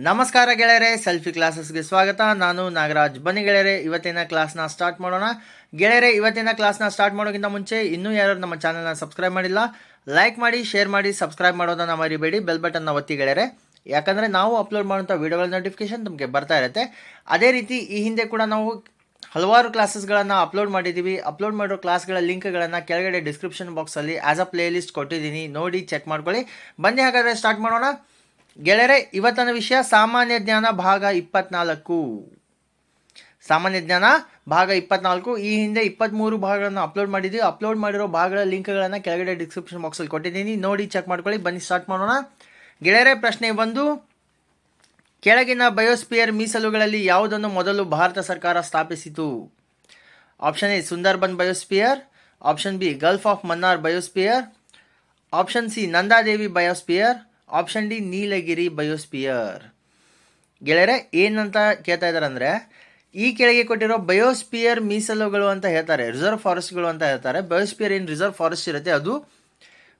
ನಮಸ್ಕಾರ ಗೆಳೆಯರೆ, ಸೆಲ್ಫಿ ಕ್ಲಾಸಸ್ಗೆ ಸ್ವಾಗತ. ನಾನು ನಾಗರಾಜ್. ಬನ್ನಿ ಗೆಳೆಯರೆ, ಇವತ್ತಿನ ಕ್ಲಾಸ್ನ ಸ್ಟಾರ್ಟ್ ಮಾಡೋಣ. ಗೆಳೆಯರೆ, ಇವತ್ತಿನ ಕ್ಲಾಸ್ನ ಸ್ಟಾರ್ಟ್ ಮಾಡೋಕ್ಕಿಂತ ಮುಂಚೆ ಇನ್ನೂ ಯಾರು ನಮ್ಮ ಚಾನಲ್ನ ಸಬ್ಸ್ಕ್ರೈಬ್ ಮಾಡಿಲ್ಲ, ಲೈಕ್ ಮಾಡಿ, ಶೇರ್ ಮಾಡಿ, ಸಬ್ಸ್ಕ್ರೈಬ್ ಮಾಡೋದನ್ನು ಮರಿಬೇಡಿ. ಬೆಲ್ ಬಟನ್ನ ಒತ್ತಿ ಗೆಳೆಯರೆ, ಯಾಕಂದರೆ ನಾವು ಅಪ್ಲೋಡ್ ಮಾಡುವಂಥ ವೀಡಿಯೋಗಳ ನೋಟಿಫಿಕೇಶನ್ ನಿಮಗೆ ಬರ್ತಾ ಇರುತ್ತೆ. ಅದೇ ರೀತಿ ಈ ಹಿಂದೆ ಕೂಡ ನಾವು ಹಲವಾರು ಕ್ಲಾಸಸ್ಗಳನ್ನು ಅಪ್ಲೋಡ್ ಮಾಡಿದ್ದೀವಿ. ಅಪ್ಲೋಡ್ ಮಾಡಿರೋ ಕ್ಲಾಸ್ಗಳ ಲಿಂಕ್ಗಳನ್ನು ಕೆಳಗಡೆ ಡಿಸ್ಕ್ರಿಪ್ಷನ್ ಬಾಕ್ಸಲ್ಲಿ ಆ್ಯಸ್ ಅ ಪ್ಲೇ ಲಿಸ್ಟ್ ಕೊಟ್ಟಿದ್ದೀನಿ, ನೋಡಿ ಚೆಕ್ ಮಾಡ್ಕೊಳ್ಳಿ. ಬನ್ನಿ ಹಾಗಾದರೆ ಸ್ಟಾರ್ಟ್ ಮಾಡೋಣ. ಗೆಳೆಯರೆ, ಇವತ್ತಿನ ವಿಷಯ ಸಾಮಾನ್ಯ ಜ್ಞಾನ ಭಾಗ 24. ಸಾಮಾನ್ಯ ಜ್ಞಾನ ಭಾಗ 24. ಈ ಹಿಂದೆ 23 ಭಾಗಗಳನ್ನು ಅಪ್ಲೋಡ್ ಮಾಡಿದ್ದೀವಿ. ಅಪ್ಲೋಡ್ ಮಾಡಿರೋ ಭಾಗಗಳ ಲಿಂಕ್ಗಳನ್ನು ಕೆಳಗಡೆ ಡಿಸ್ಕ್ರಿಪ್ಷನ್ ಬಾಕ್ಸಲ್ಲಿ ಕೊಟ್ಟಿದ್ದೀನಿ, ನೋಡಿ ಚೆಕ್ ಮಾಡ್ಕೊಳ್ಳಿ. ಬನ್ನಿ ಸ್ಟಾರ್ಟ್ ಮಾಡೋಣ. ಗೆಳೆಯರೆ, ಪ್ರಶ್ನೆ 1. ಕೆಳಗಿನ ಬಯೋಸ್ಪಿಯರ್ ಮೀಸಲುಗಳಲ್ಲಿ ಯಾವುದನ್ನು ಮೊದಲು ಭಾರತ ಸರ್ಕಾರ ಸ್ಥಾಪಿಸಿತು? Option A Sundarban biosphere, option B gulf of Mannar biosphere, option C Nanda Devi biosphere, option D Nilgiri biosphere. ಗೆಳೆಯರೆ, ಏನಂತ ಕೇಳ್ತಾ ಇದ್ದಾರೆ ಅಂದರೆ, ಈ ಕೆಳಗೆ ಕೊಟ್ಟಿರೋ ಬಯೋಸ್ಪಿಯರ್ ಮೀಸಲುಗಳು ಅಂತ ಹೇಳ್ತಾರೆ, ರಿಸರ್ವ್ ಫಾರೆಸ್ಟ್ಗಳು ಅಂತ ಹೇಳ್ತಾರೆ. ಬಯೋಸ್ಪಿಯರ್ ಏನು ರಿಸರ್ವ್ ಫಾರೆಸ್ಟ್ ಇರುತ್ತೆ, ಅದು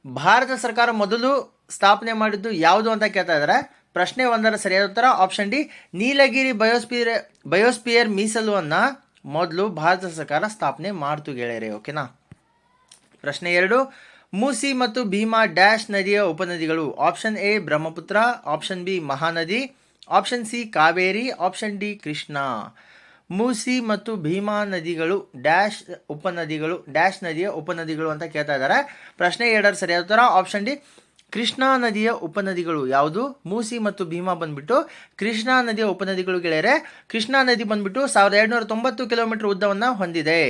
ಭಾರತ ಸರ್ಕಾರ ಮೊದಲು ಸ್ಥಾಪನೆ ಮಾಡಿದ್ದು ಯಾವುದು ಅಂತ ಕೇಳ್ತಾ ಇದ್ದಾರೆ. ಪ್ರಶ್ನೆ 1ರ ಸರಿಯಾದ ಉತ್ತರ ಆಪ್ಷನ್ ಡಿ, ನೀಲಗಿರಿ ಬಯೋಸ್ಪಿಯರ್ ಮೀಸಲುವನ್ನು ಮೊದಲು ಭಾರತ ಸರ್ಕಾರ ಸ್ಥಾಪನೆ ಮಾಡ್ತು ಗೆಳೆಯರೆ. ಓಕೆನಾ. ಪ್ರಶ್ನೆ 2. ಮೂಸಿ ಮತ್ತು ಭೀಮಾ ಡ್ಯಾಶ್ ನದಿಯ ಉಪನದಿಗಳು? Option A Brahmaputra, option B Mahanadi, option C Kaveri, option D Krishna. Musi ಮತ್ತು ಭೀಮಾ ನದಿಗಳು ಡ್ಯಾಶ್ ಉಪನದಿಗಳು, ಡ್ಯಾಶ್ ನದಿಯ ಉಪನದಿಗಳು ಅಂತ ಕೇಳ್ತಾ ಇದ್ದಾರೆ. ಪ್ರಶ್ನೆ 2ರ ಸರಿಯಾದ ಉತ್ತರ ಆಪ್ಷನ್ ಡಿ, ಕೃಷ್ಣಾ ನದಿಯ ಉಪನದಿಗಳು. ಯಾವುದು? ಮೂಸಿ ಮತ್ತು ಭೀಮಾ ಬಂದ್ಬಿಟ್ಟು ಕೃಷ್ಣಾ ನದಿಯ ಉಪನದಿಗಳು ಗೆಳೆಯರೆ. ಕೃಷ್ಣಾ ನದಿ ಬಂದ್ಬಿಟ್ಟು 1790 ಕಿಲೋಮೀಟರ್ ಉದ್ದವನ್ನು ಹೊಂದಿದೆ.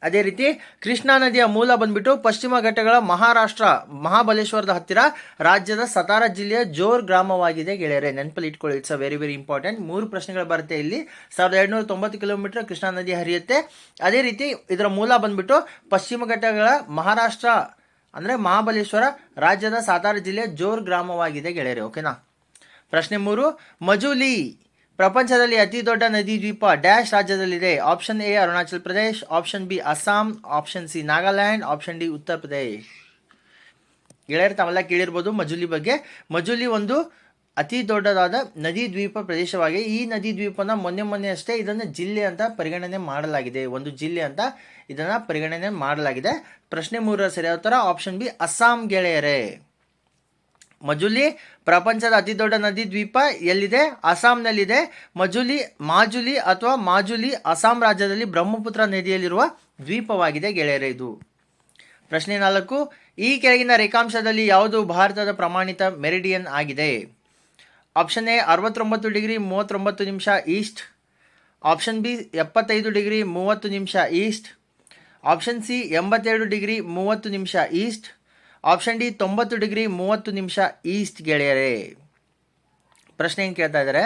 ಅದೇ ರೀತಿ ಕೃಷ್ಣಾ ನದಿಯ ಮೂಲ ಬಂದ್ಬಿಟ್ಟು ಪಶ್ಚಿಮ ಘಟ್ಟಗಳ ಮಹಾರಾಷ್ಟ್ರ ಮಹಾಬಲೇಶ್ವರದ ಹತ್ತಿರ ರಾಜ್ಯದ ಸತಾರಾ ಜಿಲ್ಲೆಯ ಜೋರ್ ಗ್ರಾಮವಾಗಿದೆ ಗೆಳೆಯರೆ. ನೆನಪಲ್ಲಿ ಇಟ್ಕೊಳ್ಳಿ, it's a very very important. 3 ಪ್ರಶ್ನೆಗಳು ಬರುತ್ತೆ ಇಲ್ಲಿ. 1790 ಕಿಲೋಮೀಟರ್ ಕೃಷ್ಣಾ ನದಿ ಹರಿಯುತ್ತೆ. ಅದೇ ರೀತಿ ಇದರ ಮೂಲ ಬಂದ್ಬಿಟ್ಟು ಪಶ್ಚಿಮ ಘಟ್ಟಗಳ ಮಹಾರಾಷ್ಟ್ರ ಅಂದರೆ ಮಹಾಬಲೇಶ್ವರ ರಾಜ್ಯದ ಸತಾರಾ ಜಿಲ್ಲೆಯ ಜೋರ್ ಗ್ರಾಮವಾಗಿದೆ ಗೆಳೆಯರೆ. ಓಕೆನಾ. ಪ್ರಶ್ನೆ 3. ಮಜುಲಿ ಪ್ರಪಂಚದಲ್ಲಿ ಅತಿ ದೊಡ್ಡ ನದಿ ದ್ವೀಪ ಡ್ಯಾಶ್ ರಾಜ್ಯದಲ್ಲಿದೆ? Option A Arunachal Pradesh, option B Assam, option C Nagaland, option D Uttar Pradesh. ಗೆಳೆಯರು, ತಾವೆಲ್ಲ ಕೇಳಿರ್ಬೋದು ಮಜುಲಿ ಬಗ್ಗೆ. ಮಜುಲಿ ಒಂದು ಅತಿ ದೊಡ್ಡದಾದ ನದಿ ದ್ವೀಪ ಪ್ರದೇಶವಾಗಿದೆ. ಈ ನದಿ ದ್ವೀಪನ ಮೊನ್ನೆ ಅಷ್ಟೇ ಇದನ್ನು ಜಿಲ್ಲೆ ಅಂತ ಪರಿಗಣನೆ ಮಾಡಲಾಗಿದೆ. ಒಂದು ಜಿಲ್ಲೆ ಅಂತ ಇದನ್ನು ಪರಿಗಣನೆ ಮಾಡಲಾಗಿದೆ. ಪ್ರಶ್ನೆ 3ರ ಸರಿಯಾದ ಉತ್ತರ ಆಪ್ಷನ್ ಬಿ ಅಸ್ಸಾಂ ಗೆಳೆಯರೇ. ಮಜುಲಿ ಪ್ರಪಂಚದ ಅತಿ ದೊಡ್ಡ ನದಿ ದ್ವೀಪ ಎಲ್ಲಿದೆ? ಅಸ್ಸಾಂನಲ್ಲಿದೆ. ಮಾಜುಲಿ ಅಥವಾ ಮಾಜುಲಿ ಅಸ್ಸಾಂ ರಾಜ್ಯದಲ್ಲಿ ಬ್ರಹ್ಮಪುತ್ರ ನದಿಯಲ್ಲಿರುವ ದ್ವೀಪವಾಗಿದೆ ಗೆಳೆಯರೆ ಇದು. ಪ್ರಶ್ನೆ 4. ಈ ಕೆಳಗಿನ ರೇಖಾಂಶದಲ್ಲಿ ಯಾವುದು ಭಾರತದ ಪ್ರಮಾಣಿತ ಮೆರಿಡಿಯನ್ ಆಗಿದೆ? ಆಪ್ಷನ್ ಎ 69 ಡಿಗ್ರಿ 39 ನಿಮಿಷ ಈಸ್ಟ್, ಆಪ್ಷನ್ ಬಿ 75 ಡಿಗ್ರಿ 30 ನಿಮಿಷ ಈಸ್ಟ್, ಆಪ್ಷನ್ ಸಿ 82 ಡಿಗ್ರಿ 30 ನಿಮಿಷ ಈಸ್ಟ್, ಆಪ್ಷನ್ ಡಿ 90 ಡಿಗ್ರಿ 30 ನಿಮಿಷ ಈಸ್ಟ್ ಗೆಳೆಯರೆ. ಪ್ರಶ್ನೆ ಏನು ಕೇಳ್ತಾ ಇದ್ದಾರೆ,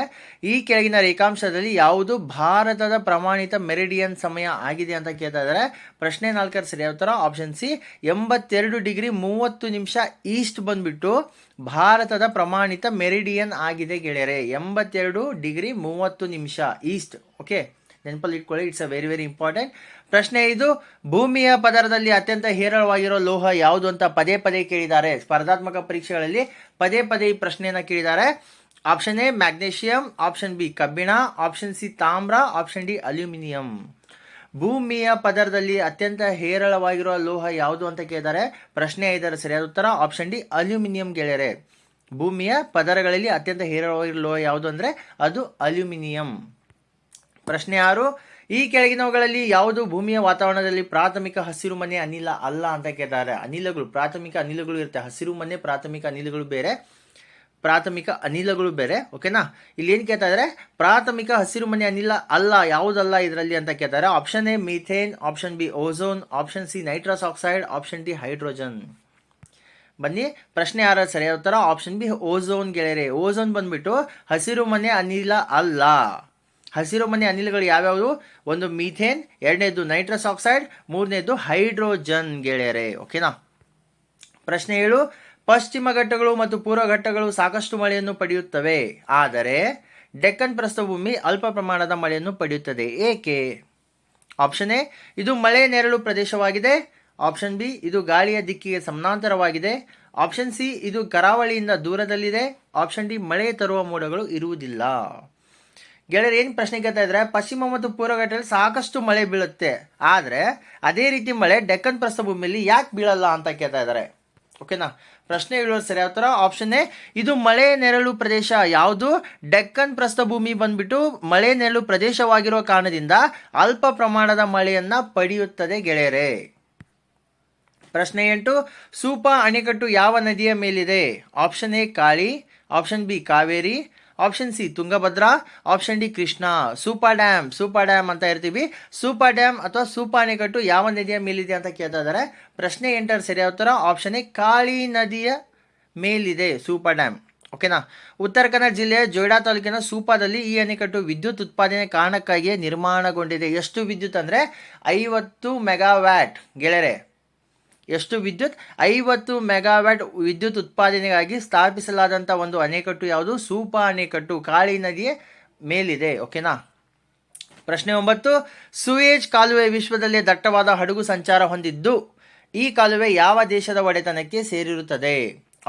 ಈ ಕೆಳಗಿನ ರೇಖಾಂಶದಲ್ಲಿ ಯಾವುದು ಭಾರತದ ಪ್ರಮಾಣಿತ ಮೆರಿಡಿಯನ್ ಸಮಯ ಆಗಿದೆ ಅಂತ ಕೇಳ್ತಾ ಇದ್ದಾರೆ. ಪ್ರಶ್ನೆ 4ರ ಸರಿಯಾದ ಉತ್ತರ ಆಪ್ಷನ್ ಸಿ 82 ಡಿಗ್ರಿ 30 ನಿಮಿಷ ಈಸ್ಟ್ ಬಂದ್ಬಿಟ್ಟು ಭಾರತದ ಪ್ರಮಾಣಿತ ಮೆರಿಡಿಯನ್ ಆಗಿದೆ ಗೆಳೆಯರೆ. 82 ಡಿಗ್ರಿ 30 ನಿಮಿಷ ಈಸ್ಟ್. ಓಕೆ, ನೆನಪಲ್ಲಿ ಇಟ್ಕೊಳ್ಳಿ, it's a very very important. ಪ್ರಶ್ನೆ 5. ಭೂಮಿಯ ಪದರದಲ್ಲಿ ಅತ್ಯಂತ ಹೇರಳವಾಗಿರೋ ಲೋಹ ಯಾವುದು ಅಂತ ಪದೇ ಕೇಳಿದ್ದಾರೆ. ಸ್ಪರ್ಧಾತ್ಮಕ ಪರೀಕ್ಷೆಗಳಲ್ಲಿ ಪದೇ ಈ ಪ್ರಶ್ನೆಯನ್ನು ಕೇಳಿದ್ದಾರೆ. Option A magnesium, option B ಕಬ್ಬಿಣ, ಆಪ್ಷನ್ ಸಿ ತಾಮ್ರ, ಆಪ್ಷನ್ ಡಿ ಅಲ್ಯೂಮಿನಿಯಂ. ಭೂಮಿಯ ಪದರದಲ್ಲಿ ಅತ್ಯಂತ ಹೇರಳವಾಗಿರುವ ಲೋಹ ಯಾವುದು ಅಂತ ಕೇಳಿದ್ದಾರೆ. ಪ್ರಶ್ನೆ 5ರ ಸರಿಯಾದ ಉತ್ತರ ಆಪ್ಷನ್ ಡಿ ಅಲ್ಯೂಮಿನಿಯಂ ಗೆಳೆಯರೆ. ಭೂಮಿಯ ಪದರಗಳಲ್ಲಿ ಅತ್ಯಂತ ಹೇರಳವಾಗಿರೋ ಲೋಹ ಯಾವುದು ಅಂದರೆ ಅದು ಅಲ್ಯೂಮಿನಿಯಂ. ಪ್ರಶ್ನೆ 6. ಈ ಕೆಳಗಿನವುಗಳಲ್ಲಿ ಯಾವುದು ಭೂಮಿಯ ವಾತಾವರಣದಲ್ಲಿ ಪ್ರಾಥಮಿಕ ಹಸಿರು ಮನೆ ಅನಿಲ ಅಲ್ಲ ಅಂತ ಕೇಳ್ತಾರೆ. ಅನಿಲಗಳು, ಪ್ರಾಥಮಿಕ ಅನಿಲಗಳು ಇರುತ್ತೆ. ಹಸಿರು ಮನೆ ಪ್ರಾಥಮಿಕ ಅನಿಲಗಳು ಬೇರೆ, ಪ್ರಾಥಮಿಕ ಅನಿಲಗಳು ಬೇರೆ. ಓಕೆನಾ. ಇಲ್ಲಿ ಏನು ಕೇಳ್ತಾ ಇದ್ದಾರೆ, ಪ್ರಾಥಮಿಕ ಹಸಿರು ಮನೆ ಅನಿಲ ಅಲ್ಲ, ಯಾವುದಲ್ಲ ಇದರಲ್ಲಿ ಅಂತ ಕೇಳ್ತಾರೆ. Option A methane, option B ozone, option C nitrous oxide, option D hydrogen. ಬನ್ನಿ, ಪ್ರಶ್ನೆ 6ರ ಸರಿಯಾದ ಉತ್ತರ ಆಪ್ಷನ್ ಬಿ ಓಝೋನ್ ಗೆಳೆಯರೆ. ಓಝೋನ್ ಬಂದ್ಬಿಟ್ಟು ಹಸಿರು ಮನೆ ಅನಿಲ ಅಲ್ಲ. ಹಸಿರು ಮನೆ ಅನಿಲಗಳು ಯಾವ್ಯಾವುದು? ಒಂದು ಮೀಥೇನ್, 2ನೇದು ನೈಟ್ರಸ್ ಆಕ್ಸೈಡ್, 3ನೇದು ಹೈಡ್ರೋಜನ್ ಗೆಳೆಯರೆ. ಓಕೆನಾ. ಪ್ರಶ್ನೆ 7. ಪಶ್ಚಿಮ ಘಟ್ಟಗಳು ಮತ್ತು ಪೂರ್ವ ಘಟ್ಟಗಳು ಸಾಕಷ್ಟು ಮಳೆಯನ್ನು ಪಡೆಯುತ್ತವೆ, ಆದರೆ ಡೆಕ್ಕನ್ ಪ್ರಸ್ಥಭೂಮಿ ಅಲ್ಪ ಪ್ರಮಾಣದ ಮಳೆಯನ್ನು ಪಡೆಯುತ್ತದೆ, ಏಕೆ? ಆಪ್ಷನ್ ಎ ಇದು ಮಳೆ ನೆರಳು ಪ್ರದೇಶವಾಗಿದೆ, ಆಪ್ಷನ್ ಬಿ ಇದು ಗಾಳಿಯ ದಿಕ್ಕಿಗೆ ಸಮಾನಾಂತರವಾಗಿದೆ. ಆಪ್ಷನ್ ಸಿ ಇದು ಕರಾವಳಿಯಿಂದ ದೂರದಲ್ಲಿದೆ. ಆಪ್ಷನ್ ಡಿ ಮಳೆ ತರುವ ಮೋಡಗಳು ಇರುವುದಿಲ್ಲ. ಗೆಳೆಯರು ಏನು ಪ್ರಶ್ನೆ ಕೇಳ್ತಾ ಇದ್ದಾರೆ, ಪಶ್ಚಿಮ ಮತ್ತು ಪೂರ್ವ ಘಟ್ಟದಲ್ಲಿ ಸಾಕಷ್ಟು ಮಳೆ ಬೀಳುತ್ತೆ, ಆದರೆ ಅದೇ ರೀತಿ ಮಳೆ ಡೆಕ್ಕನ್ ಪ್ರಸ್ಥಭೂಮಿಯಲ್ಲಿ ಯಾಕೆ ಬೀಳಲ್ಲ ಅಂತ ಕೇಳ್ತಾ ಇದ್ದಾರೆ. ಓಕೆನಾ, ಪ್ರಶ್ನೆ ಹೇಳುವ ಸರಿಯಾದ ಉತ್ತರ ಆಪ್ಷನ್ ಎ, ಇದು ಮಳೆ ನೆರಳು ಪ್ರದೇಶ. ಯಾವುದು? ಡೆಕ್ಕನ್ ಪ್ರಸ್ಥಭೂಮಿ ಬಂದ್ಬಿಟ್ಟು ಮಳೆ ನೆರಳು ಪ್ರದೇಶವಾಗಿರುವ ಕಾರಣದಿಂದ ಅಲ್ಪ ಪ್ರಮಾಣದ ಮಳೆಯನ್ನ ಪಡೆಯುತ್ತದೆ ಗೆಳೆಯರೇ. ಪ್ರಶ್ನೆ 8, ಸೂಪಾ ಅಣೆಕಟ್ಟು ಯಾವ ನದಿಯ ಮೇಲಿದೆ? Option A Kali, option B Kaveri, option C Tungabhadra, option D Krishna. Supa dam ಅಂತ ಇರ್ತೀವಿ. ಸೂಪಾ ಡ್ಯಾಮ್ ಅಥವಾ ಸೂಪಾ ಅಣೆಕಟ್ಟು ಯಾವ ನದಿಯ ಮೇಲಿದೆ ಅಂತ ಕೇಳ್ತಾ ಇದ್ದಾರೆ. ಪ್ರಶ್ನೆ 8ರ ಸರಿಯಾದ ಉತ್ತರ ಆಪ್ಷನ್ ಎ ಕಾಳಿ ನದಿಯ ಮೇಲಿದೆ ಸೂಪಾ ಡ್ಯಾಮ್. ಓಕೆನಾ. ಉತ್ತರ ಕನ್ನಡ ಜಿಲ್ಲೆಯ ಜೊಯ್ಡಾ ತಾಲೂಕಿನ ಸೂಪಾದಲ್ಲಿ ಈ ಅಣೆಕಟ್ಟು ವಿದ್ಯುತ್ ಉತ್ಪಾದನೆ ಕಾರಣಕ್ಕಾಗಿ ನಿರ್ಮಾಣಗೊಂಡಿದೆ. ಎಷ್ಟು ವಿದ್ಯುತ್ ಅಂದರೆ 50 ಮೆಗಾವ್ಯಾಟ್ ಗೆಳೆಯರೆ. ಎಷ್ಟು ವಿದ್ಯುತ್? 50 ಮೆಗಾವ್ಯಾಟ್ ವಿದ್ಯುತ್ ಉತ್ಪಾದನೆಗಾಗಿ ಸ್ಥಾಪಿಸಲಾದಂಥ ಒಂದು ಅಣೆಕಟ್ಟು ಯಾವುದು? ಸೂಪಾ ಅಣೆಕಟ್ಟು ಕಾಳಿ ನದಿಯ ಮೇಲಿದೆ. ಓಕೆನಾ. ಪ್ರಶ್ನೆ 9, ಸೂಯೇಜ್ ಕಾಲುವೆ ವಿಶ್ವದಲ್ಲೇ ದಟ್ಟವಾದ ಹಡಗು ಸಂಚಾರ ಹೊಂದಿದ್ದು ಈ ಕಾಲುವೆ ಯಾವ ದೇಶದ ಒಡೆತನಕ್ಕೆ ಸೇರಿರುತ್ತದೆ?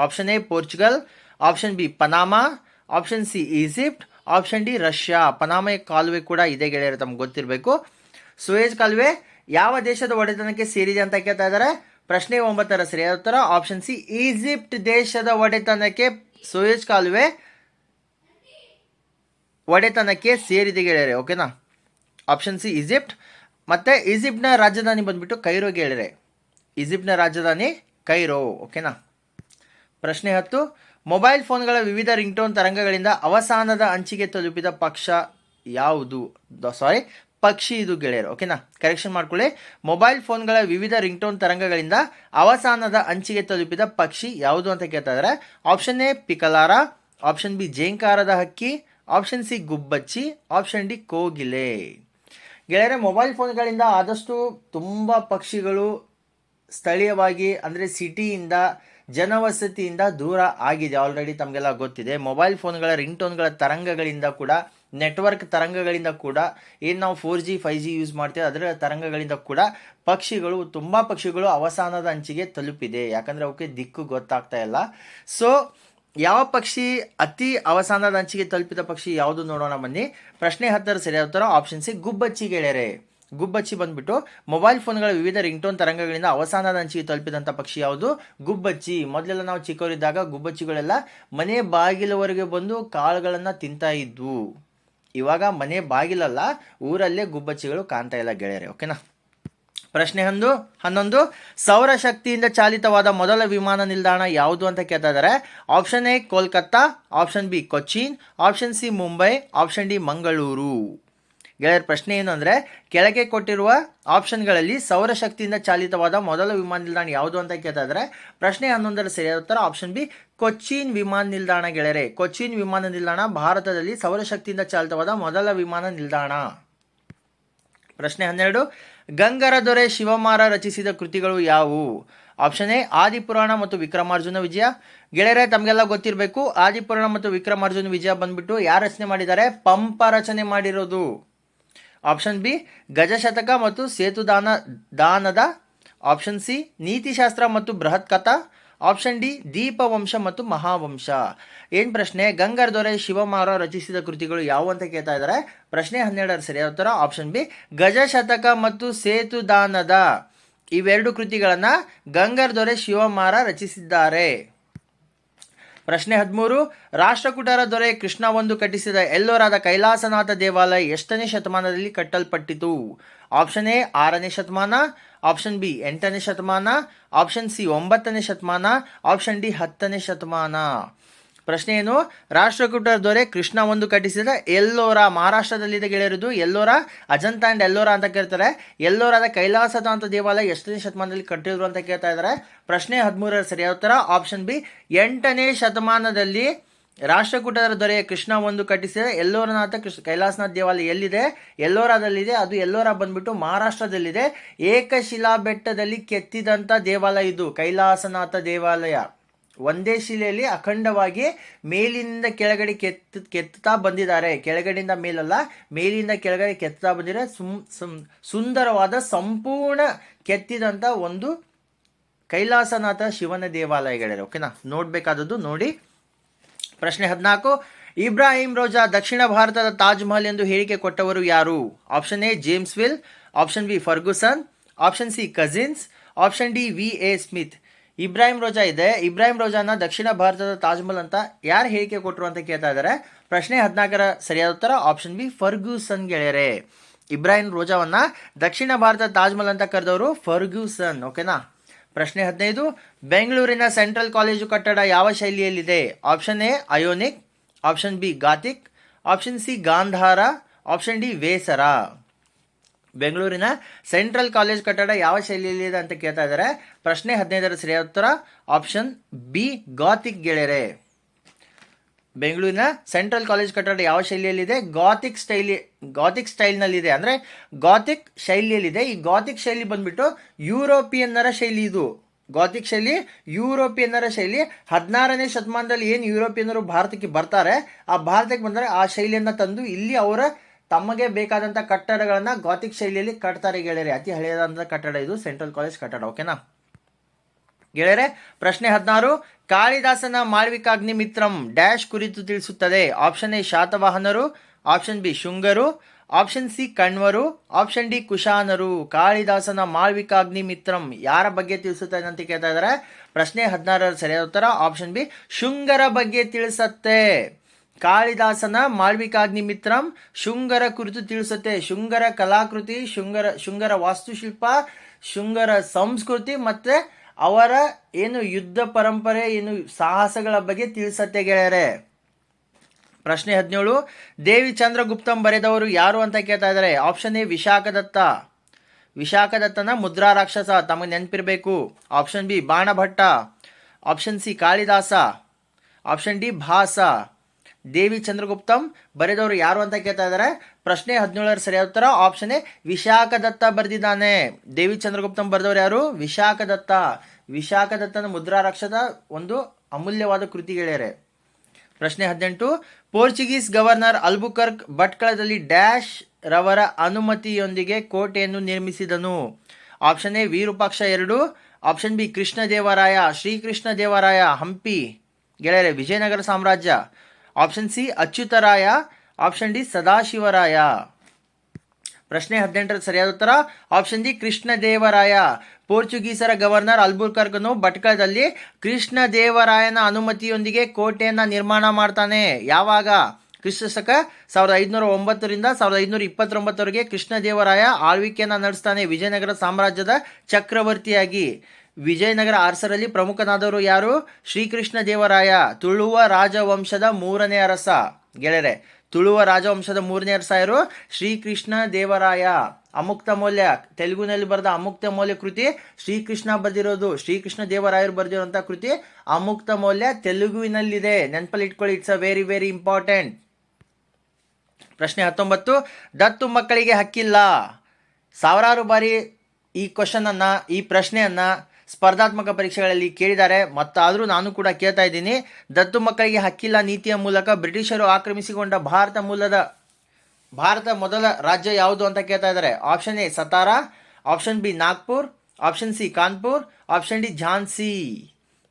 Option A Portugal, option B Panama, option C Egypt, option D Russia. Panama ಕಾಲುವೆ ಕೂಡ ಇದೆ ಗೆಳೆಯರು, ತಮ್ಗೆ ಗೊತ್ತಿರಬೇಕು. ಸೂಯೇಜ್ ಕಾಲುವೆ ಯಾವ ದೇಶದ ಒಡೆತನಕ್ಕೆ ಸೇರಿದೆ ಅಂತ ಕೇಳ್ತಾ ಇದ್ದಾರೆ. ಪ್ರಶ್ನೆ 9ರ ಸರಿಯಾದ ಉತ್ತರ ಆಪ್ಷನ್ ಸಿ ಈಜಿಪ್ಟ್ ದೇಶದ ಒಡೆತನಕ್ಕೆ ಸೂಯೇಜ್ ಕಾಲುವೆ ಒಡೆತನಕ್ಕೆ ಸೇರಿದೆ ಗೆಳೆಯರೆ. ಓಕೆನಾ. Option C Egypt. ಮತ್ತು ಈಜಿಪ್ಟ್ನ ರಾಜಧಾನಿ ಬಂದ್ಬಿಟ್ಟು ಕೈರೋ ಗೆಳೆಯರೆ. ಈಜಿಪ್ಟ್ನ ರಾಜಧಾನಿ ಕೈರೋ. ಓಕೆನಾ. ಪ್ರಶ್ನೆ 10, ಮೊಬೈಲ್ ಫೋನ್ಗಳ ವಿವಿಧ ರಿಂಗ್ಟೋನ್ ತರಂಗಗಳಿಂದ ಅವಸಾನದ ಅಂಚಿಗೆ ತಲುಪಿದ ಪಕ್ಷಿ ಇದು ಗೆಳೆಯರು. ಓಕೆನಾ, ಕರೆಕ್ಷನ್ ಮಾಡ್ಕೊಳ್ಳಿ. ಮೊಬೈಲ್ ಫೋನ್ಗಳ ವಿವಿಧ ರಿಂಗ್ಟೋನ್ ತರಂಗಗಳಿಂದ ಅವಸಾನದ ಅಂಚಿಗೆ ತಲುಪಿದ ಪಕ್ಷಿ ಯಾವುದು ಅಂತ ಕೇಳ್ತಾ ಇದ್ದಾರೆ. ಆಪ್ಷನ್ ಎ ಪಿಕಲಾರ, ಆಪ್ಷನ್ ಬಿ ಜೇಂಕಾರದ ಹಕ್ಕಿ, ಆಪ್ಷನ್ ಸಿ ಗುಬ್ಬಚ್ಚಿ, ಆಪ್ಷನ್ ಡಿ ಕೋಗಿಲೆ. ಗೆಳೆಯರೆ, ಮೊಬೈಲ್ ಫೋನ್ಗಳಿಂದ ಆದಷ್ಟು ತುಂಬ ಪಕ್ಷಿಗಳು ಸ್ಥಳೀಯವಾಗಿ ಅಂದರೆ ಸಿಟಿಯಿಂದ ಜನವಸತಿಯಿಂದ ದೂರ ಆಗಿದೆ. ಆಲ್ರೆಡಿ ತಮಗೆಲ್ಲ ಗೊತ್ತಿದೆ. ಮೊಬೈಲ್ ಫೋನ್ಗಳ ರಿಂಗ್ಟೋನ್ಗಳ ತರಂಗಗಳಿಂದ ಕೂಡ, ನೆಟ್ವರ್ಕ್ ತರಂಗಗಳಿಂದ ಕೂಡ, ಏನು ನಾವು 4G 5G ಯೂಸ್ ಮಾಡ್ತೇವೆ ಅದರ ತರಂಗಗಳಿಂದ ಕೂಡ ತುಂಬ ಪಕ್ಷಿಗಳು ಅವಸಾನದ ಅಂಚಿಗೆ ತಲುಪಿದೆ. ಯಾಕಂದರೆ ಅವಕ್ಕೆ ದಿಕ್ಕು ಗೊತ್ತಾಗ್ತಾ ಇಲ್ಲ. ಸೊ ಯಾವ ಪಕ್ಷಿ ಅತಿ ಅವಸಾನದ ಅಂಚಿಗೆ ತಲುಪಿದ ಪಕ್ಷಿ ಯಾವುದು ನೋಡೋಣ ಬನ್ನಿ. ಪ್ರಶ್ನೆ 10ರ ಸರಿಯಾದ ಉತ್ತರ ಆಪ್ಷನ್ ಸಿ ಗುಬ್ಬಚ್ಚಿ ಗೆಳೆಯರೆ. ಗುಬ್ಬಚ್ಚಿ ಬಂದ್ಬಿಟ್ಟು ಮೊಬೈಲ್ ಫೋನ್ಗಳ ವಿವಿಧ ರಿಂಗ್ಟೋನ್ ತರಂಗಗಳಿಂದ ಅವಸಾನದ ಅಂಚಿಗೆ ತಲುಪಿದಂಥ ಪಕ್ಷಿ ಯಾವುದು? ಗುಬ್ಬಚ್ಚಿ. ಮೊದಲೆಲ್ಲ ನಾವು ಚಿಕ್ಕವರಿದ್ದಾಗ ಗುಬ್ಬಚ್ಚಿಗಳೆಲ್ಲ ಮನೆ ಬಾಗಿಲವರೆಗೆ ಬಂದು ಕಾಳುಗಳನ್ನು ತಿಂತಾ ಇದ್ವು. ಇವಾಗ ಮನೆ ಬಾಗಿಲಲ್ಲ, ಊರಲ್ಲೇ ಗುಬ್ಬಚ್ಚಿಗಳು ಕಾಣ್ತಾ ಇಲ್ಲ ಗೆಳೆಯರೆ. ಓಕೆನಾ. ಪ್ರಶ್ನೆ 11, ಸೌರಶಕ್ತಿಯಿಂದ ಚಾಲಿತವಾದ ಮೊದಲ ವಿಮಾನ ನಿಲ್ದಾಣ ಯಾವುದು ಅಂತ ಕೇಳ್ತಾ ಇದ್ದಾರೆ. Option A Kolkata, option B Cochin, option C Mumbai, option D Mangaluru. ಗೆಳೆಯರ, ಪ್ರಶ್ನೆ ಏನು ಅಂದರೆ ಕೆಳಗೆ ಕೊಟ್ಟಿರುವ ಆಪ್ಷನ್ಗಳಲ್ಲಿ ಸೌರಶಕ್ತಿಯಿಂದ ಚಾಲಿತವಾದ ಮೊದಲ ವಿಮಾನ ನಿಲ್ದಾಣ ಯಾವುದು ಅಂತ ಕೇಳ್ತಾ ಇದ್ದಾರೆ. ಪ್ರಶ್ನೆ 11ರ ಸರಿಯಾದ ಉತ್ತರ ಆಪ್ಷನ್ ಬಿ ಕೊಚ್ಚಿನ್ ವಿಮಾನ ನಿಲ್ದಾಣ ಗೆಳೆಯರೆ. ಕೊಚ್ಚಿನ್ ವಿಮಾನ ನಿಲ್ದಾಣ ಭಾರತದಲ್ಲಿ ಸೌರಶಕ್ತಿಯಿಂದ ಚಾಲಿತವಾದ ಮೊದಲ ವಿಮಾನ ನಿಲ್ದಾಣ. ಪ್ರಶ್ನೆ 12, ಗಂಗರ ದೊರೆ ಶಿವಮಾರ ರಚಿಸಿದ ಕೃತಿಗಳು ಯಾವುವು? ಆಪ್ಷನ್ ಎ ಆದಿಪುರಾಣ ಮತ್ತು ವಿಕ್ರಮಾರ್ಜುನ ವಿಜಯ. ಗೆಳೆಯರೆ, ತಮಗೆಲ್ಲ ಗೊತ್ತಿರಬೇಕು, ಆದಿಪುರಾಣ ಮತ್ತು ವಿಕ್ರಮಾರ್ಜುನ ವಿಜಯ ಬಂದ್ಬಿಟ್ಟು ಯಾರು ರಚನೆ ಮಾಡಿದ್ದಾರೆ? ಪಂಪ ರಚನೆ ಮಾಡಿರೋದು. ಆಪ್ಷನ್ ಬಿ ಗಜಶತಕ ಮತ್ತು ಸೇತುದಾನದ. ಆಪ್ಷನ್ ಸಿ ನೀತಿಶಾಸ್ತ್ರ ಮತ್ತು ಬೃಹತ್ ಕಥಾ. ಆಪ್ಷನ್ ಡಿ ದೀಪವಂಶ ಮತ್ತು ಮಹಾವಂಶ. ಏನು ಪ್ರಶ್ನೆ? ಗಂಗರ ದೊರೆ ಶಿವಮಾರ ರಚಿಸಿದ ಕೃತಿಗಳು ಯಾವುವು ಅಂತ ಕೇಳ್ತಾ ಇದ್ದಾರೆ. ಪ್ರಶ್ನೆ 12ರ ಸರಿಯಾದ ಉತ್ತರ ಆಪ್ಷನ್ ಬಿ ಗಜಶತಕ ಮತ್ತು ಸೇತುದಾನದ ಇವೆರಡು ಕೃತಿಗಳನ್ನು ಗಂಗರ ದೊರೆ ಶಿವಮಾರ ರಚಿಸಿದ್ದಾರೆ. ಪ್ರಶ್ನೆ 13, ರಾಷ್ಟ್ರಕೂಟರ ದೊರೆ ಕೃಷ್ಣ ಒಂದು ಕಟ್ಟಿಸಿದ ಎಲ್ಲೋರಾದ ಕೈಲಾಸನಾಥ ದೇವಾಲಯ ಎಷ್ಟನೇ ಶತಮಾನದಲ್ಲಿ ಕಟ್ಟಲ್ಪಟ್ಟಿತು? ಆಪ್ಷನ್ ಎ 6ನೇ ಶತಮಾನ, ಆಪ್ಷನ್ ಬಿ 8ನೇ ಶತಮಾನ, ಆಪ್ಷನ್ ಸಿ 9ನೇ ಶತಮಾನ, ಆಪ್ಷನ್ ಡಿ 10ನೇ ಶತಮಾನ. ಪ್ರಶ್ನೆ ಏನು? ರಾಷ್ಟ್ರಕೂಟರ ದೊರೆ ಕೃಷ್ಣ ಒಂದು ಕಟ್ಟಿಸಿದ ಎಲ್ಲೋರ, ಮಹಾರಾಷ್ಟ್ರದಲ್ಲಿದೆ ಗೆಳೆಯರದು. ಎಲ್ಲೋರ, ಅಜಂತ ಆ್ಯಂಡ್ ಎಲ್ಲೋರ ಅಂತ ಕೇಳ್ತಾರೆ. ಎಲ್ಲೋರಾದ ಕೈಲಾಸನಾಥ ದೇವಾಲಯ ಎಷ್ಟನೇ ಶತಮಾನದಲ್ಲಿ ಕಟ್ಟಿದ್ರು ಅಂತ ಕೇಳ್ತಾ ಇದ್ದಾರೆ. ಪ್ರಶ್ನೆ 13ರ ಸರಿಯಾದ ಉತ್ತರ ಆಪ್ಷನ್ ಬಿ 8ನೇ ಶತಮಾನದಲ್ಲಿ ರಾಷ್ಟ್ರಕೂಟರ ದೊರೆಯ ಕೃಷ್ಣ ಒಂದು ಕಟ್ಟಿಸಿದ ಎಲ್ಲೋರನಾಥ ಕೈಲಾಸನಾಥ ದೇವಾಲಯ ಎಲ್ಲಿದೆ? ಎಲ್ಲೋರಾದಲ್ಲಿದೆ. ಅದು ಎಲ್ಲೋರ ಬಂದ್ಬಿಟ್ಟು ಮಹಾರಾಷ್ಟ್ರದಲ್ಲಿದೆ. ಏಕಶಿಲಾ ಬೆಟ್ಟದಲ್ಲಿ ಕೆತ್ತಿದಂಥ ದೇವಾಲಯ ಇದು ಕೈಲಾಸನಾಥ ದೇವಾಲಯ. ಒಂದೇ ಶಿಲೆಯಲ್ಲಿ ಅಖಂಡವಾಗಿ ಮೇಲಿನಿಂದ ಕೆಳಗಡೆ ಕೆತ್ತಾ ಬಂದಿದ್ದಾರೆ. ಕೆಳಗಡೆಯಿಂದ ಮೇಲಲ್ಲ, ಮೇಲಿಂದ ಕೆಳಗಡೆ ಕೆತ್ತಾ ಬಂದಿರೋ ಸುಂದರವಾದ ಸಂಪೂರ್ಣ ಕೆತ್ತಿದಂಥ ಒಂದು ಕೈಲಾಸನಾಥ ಶಿವನ ದೇವಾಲಯಗಳಿವೆ. ಓಕೆನಾ, ನೋಡಬೇಕಾದದ್ದು ನೋಡಿ. ಪ್ರಶ್ನೆ 14, ಇಬ್ರಾಹಿಂ ರೋಜಾ ದಕ್ಷಿಣ ಭಾರತದ ತಾಜ್ ಮಹಲ್ ಎಂದು ಹೇಳಿಕೆ ಕೊಟ್ಟವರು ಯಾರು? Option A James Will, option B Fergusson, option C Cousins, option D V A. Smith. Ibrahim Roza ಇದೆ, ಇಬ್ರಾಹಿಂ ರೋಜಾನ ದಕ್ಷಿಣ ಭಾರತದ ತಾಜ್ ಮಹಲ್ ಅಂತ ಯಾರು ಹೇಳಿಕೆ ಕೊಟ್ಟರು ಅಂತ ಕೇಳ್ತಾ ಇದ್ದಾರೆ. ಪ್ರಶ್ನೆ 14ರ ಸರಿಯಾದ ಉತ್ತರ ಆಪ್ಷನ್ ಬಿ ಫರ್ಗ್ಯೂಸನ್ ಗೆಳೆಯರೆ. ಇಬ್ರಾಹಿಂ ರೋಜಾವನ್ನ ದಕ್ಷಿಣ ಭಾರತದ ತಾಜ್ ಮಹಲ್ ಅಂತ ಕರೆದವರು ಫರ್ಗ್ಯೂಸನ್. ಓಕೆನಾ. ಪ್ರಶ್ನೆ 15, ಬೆಂಗಳೂರಿನ ಸೆಂಟ್ರಲ್ ಕಾಲೇಜು ಕಟ್ಟಡ ಯಾವ ಶೈಲಿಯಲ್ಲಿದೆ? Option A Ionic, option B Gothic, option C Gandhara, option D Vesara. ಬೆಂಗಳೂರಿನ ಸೆಂಟ್ರಲ್ ಕಾಲೇಜ್ ಕಟ್ಟಡ ಯಾವ ಶೈಲಿಯಲ್ಲಿದೆ ಅಂತ ಕೇಳ್ತಾ ಇದ್ದಾರೆ. ಪ್ರಶ್ನೆ 15ರ ಸರಿಯಾದ ಉತ್ತರ ಆಪ್ಷನ್ ಬಿ ಗಾತಿಕ್ ಗೆಳೆಯರೆ. ಬೆಂಗಳೂರಿನ ಸೆಂಟ್ರಲ್ ಕಾಲೇಜ್ ಕಟ್ಟಡ ಯಾವ ಶೈಲಿಯಲ್ಲಿದೆ? ಗಾತಿಕ್ ಸ್ಟೈಲ್ನಲ್ಲಿದೆ. ಅಂದರೆ ಗಾತಿಕ್ ಶೈಲಿಯಲ್ಲಿದೆ. ಈ ಗಾತಿಕ್ ಶೈಲಿ ಬಂದ್ಬಿಟ್ಟು ಯುರೋಪಿಯನ್ನರ ಶೈಲಿ. ಇದು ಗಾತಿಕ್ ಶೈಲಿ ಯುರೋಪಿಯನ್ನರ ಶೈಲಿ. 16ನೇ ಶತಮಾನದಲ್ಲಿ ಏನು ಯುರೋಪಿಯನ್ನರು ಭಾರತಕ್ಕೆ ಬರ್ತಾರೆ, ಆ ಭಾರತಕ್ಕೆ ಬಂದರೆ ಆ ಶೈಲಿಯನ್ನು ತಂದು ಇಲ್ಲಿ ಅವರ ತಮಗೆ ಬೇಕಾದಂಥ ಕಟ್ಟಡಗಳನ್ನು ಗಾತಿಕ್ ಶೈಲಿಯಲ್ಲಿ ಕಟ್ತಾರೆ ಗೆಳೆಯರೆ. ಅತಿ ಹಳೆಯದಾದಂಥ ಕಟ್ಟಡ ಇದು ಸೆಂಟ್ರಲ್ ಕಾಲೇಜ್ ಕಟ್ಟಡ. ಓಕೆನಾ ಗೆಳೆಯರೆ. ಪ್ರಶ್ನೆ 16, ಕಾಳಿದಾಸನ ಮಾಳ್ವಿಕಾಗ್ನಿಮಿತ್ರಂ ಡ್ಯಾಶ್ ಕುರಿತು ತಿಳಿಸುತ್ತದೆ? ಆಪ್ಷನ್ ಎ ಶಾತವಾಹನರು, ಆಪ್ಷನ್ ಬಿ ಶುಂಗರು, ಆಪ್ಷನ್ ಸಿ ಕಣ್ವರು, ಆಪ್ಷನ್ ಡಿ ಕುಶಾನರು. ಕಾಳಿದಾಸನ ಮಾಳ್ವಿಕಾಗ್ನಿಮಿತ್ರಂ ಯಾರ ಬಗ್ಗೆ ತಿಳಿಸುತ್ತದೆ ಅಂತ ಕೇಳ್ತಾ ಇದ್ದಾರೆ. ಪ್ರಶ್ನೆ 16ರ ಸರಿಯಾದ ಉತ್ತರ ಆಪ್ಷನ್ ಬಿ ಶುಂಗರ ಬಗ್ಗೆ ತಿಳಿಸುತ್ತೆ. ಕಾಳಿದಾಸನ ಮಾಳ್ವಿಕಾಗ್ನಿಮಿತ್ರಂ ಶುಂಗರ ಕುರಿತು ತಿಳಿಸುತ್ತೆ. ಶುಂಗರ ಕಲಾಕೃತಿ, ಶುಂಗರ ವಾಸ್ತುಶಿಲ್ಪ, ಶುಂಗರ ಸಂಸ್ಕೃತಿ ಮತ್ತೆ ಅವರ ಏನು ಯುದ್ಧ ಪರಂಪರೆ, ಏನು ಸಾಹಸಗಳ ಬಗ್ಗೆ ತಿಳಿಸತ್ತೆ ಗೆಳೆಯರೆ. ಪ್ರಶ್ನೆ 17, ದೇವಿ ಚಂದ್ರಗುಪ್ತಂ ಬರೆದವರು ಯಾರು ಅಂತ ಕೇಳ್ತಾ ಇದ್ದಾರೆ. Option A Vishakhadatta. ವಿಶಾಖದತ್ತನ ಮುದ್ರಾ ರಾಕ್ಷಸ ತಮಗೆ ನೆನಪಿರಬೇಕು. Option B Banabhatta, option C Kalidasa, option D Bhasa. Devi Chandraguptam ಬರೆದವರು ಯಾರು ಅಂತ ಕೇಳ್ತಾ ಇದ್ದಾರೆ. ಪ್ರಶ್ನೆ 17ರ ಸರಿಯಾದ ಉತ್ತರ ಆಪ್ಷನ್ ಎ ವಿಶಾಖದತ್ತ ಬರೆದಿದ್ದಾನೆ. ದೇವಿ ಚಂದ್ರಗುಪ್ತಂ ಬರೆದವರು ಯಾರು? ವಿಶಾಖದತ್ತ. ವಿಶಾಖದತ್ತನ ಮುದ್ರಾ ರಾಕ್ಷಸ ಒಂದು ಅಮೂಲ್ಯವಾದ ಕೃತಿ ಗೆಳೆಯರೆ. ಪ್ರಶ್ನೆ 18, ಪೋರ್ಚುಗೀಸ್ ಗವರ್ನರ್ ಅಲ್ಬುಕರ್ಕ್ ಭಟ್ಕಳದಲ್ಲಿ ಡ್ಯಾಶ್ ರವರ ಅನುಮತಿಯೊಂದಿಗೆ ಕೋಟೆಯನ್ನು ನಿರ್ಮಿಸಿದನು? Option A Virupaksha II, option B Krishnadevaraya, Srikrishna Devaraya Hampi ಗೆಳೆಯರೆ ವಿಜಯನಗರ ಸಾಮ್ರಾಜ್ಯ, option C Achyutaraya, option D Sadashivaraya. ಪ್ರಶ್ನೆ 18ರ ಸರಿಯಾದ ಉತ್ತರ ಆಪ್ಷನ್ ಡಿ ಕೃಷ್ಣದೇವರಾಯ. ಪೋರ್ಚುಗೀಸರ ಗವರ್ನರ್ ಅಲ್ಬುಕರ್ಕನು ಭಟ್ಕಳದಲ್ಲಿ ಕೃಷ್ಣದೇವರಾಯನ ಅನುಮತಿಯೊಂದಿಗೆ ಕೋಟೆಯನ್ನು ನಿರ್ಮಾಣ ಮಾಡ್ತಾನೆ. ಯಾವಾಗ? ಕ್ರಿಸ್ತಶಕ 1509ರಿಂದ 1529ವರೆಗೆ ಕೃಷ್ಣದೇವರಾಯ ಆಳ್ವಿಕೆಯನ್ನು ನಡೆಸ್ತಾನೆ ವಿಜಯನಗರ ಸಾಮ್ರಾಜ್ಯದ ಚಕ್ರವರ್ತಿಯಾಗಿ. ವಿಜಯನಗರ ಅರಸರಲ್ಲಿ ಪ್ರಮುಖನಾದವರು ಯಾರು? ಶ್ರೀಕೃಷ್ಣ ದೇವರಾಯ, ತುಳುವ ರಾಜವಂಶದ 3ನೇ ಅರಸ ಗೆಳೆಯರೆ. ತುಳುವ ರಾಜವಂಶದ 3ನೇ ಅರಸ ಯಾರು? ಶ್ರೀಕೃಷ್ಣ ದೇವರಾಯ. ಅಮುಕ್ತ ಮೌಲ್ಯ ತೆಲುಗುನಲ್ಲಿ ಬರೆದ ಅಮುಕ್ತ ಮೌಲ್ಯ ಕೃತಿ ಶ್ರೀಕೃಷ್ಣ ಬರೆದಿರೋದು. ಶ್ರೀಕೃಷ್ಣ ದೇವರಾಯರು ಬರೆದಿರುವಂತಹ ಕೃತಿ ಅಮುಕ್ತ ಮೌಲ್ಯ ತೆಲುಗುವಿನಲ್ಲಿದೆ. ನೆನಪಲ್ಲಿ ಇಟ್ಕೊಳ್ಳಿ, it's a very very important. ಪ್ರಶ್ನೆ 19, ದತ್ತು ಮಕ್ಕಳಿಗೆ ಹಕ್ಕಿಲ್ಲ. ಸಾವಿರಾರು ಬಾರಿ ಈ ಕ್ವಶನನ್ನು, ಈ ಪ್ರಶ್ನೆಯನ್ನು ಸ್ಪರ್ಧಾತ್ಮಕ ಪರೀಕ್ಷೆಗಳಲ್ಲಿ ಕೇಳಿದ್ದಾರೆ. ಮತ್ತಾದರೂ ನಾನು ಕೂಡ ಕೇಳ್ತಾ ಇದ್ದೀನಿ. ದತ್ತು ಮಕ್ಕಳಿಗೆ ಹಕ್ಕಿಲ್ಲ ನೀತಿಯ ಮೂಲಕ ಬ್ರಿಟಿಷರು ಆಕ್ರಮಿಸಿಕೊಂಡ ಭಾರತ ಮೊದಲ ರಾಜ್ಯ ಯಾವುದು ಅಂತ ಕೇಳ್ತಾ ಇದ್ದಾರೆ. Option A Satara, option B Nagpur, option C Kanpur, option D Jhansi.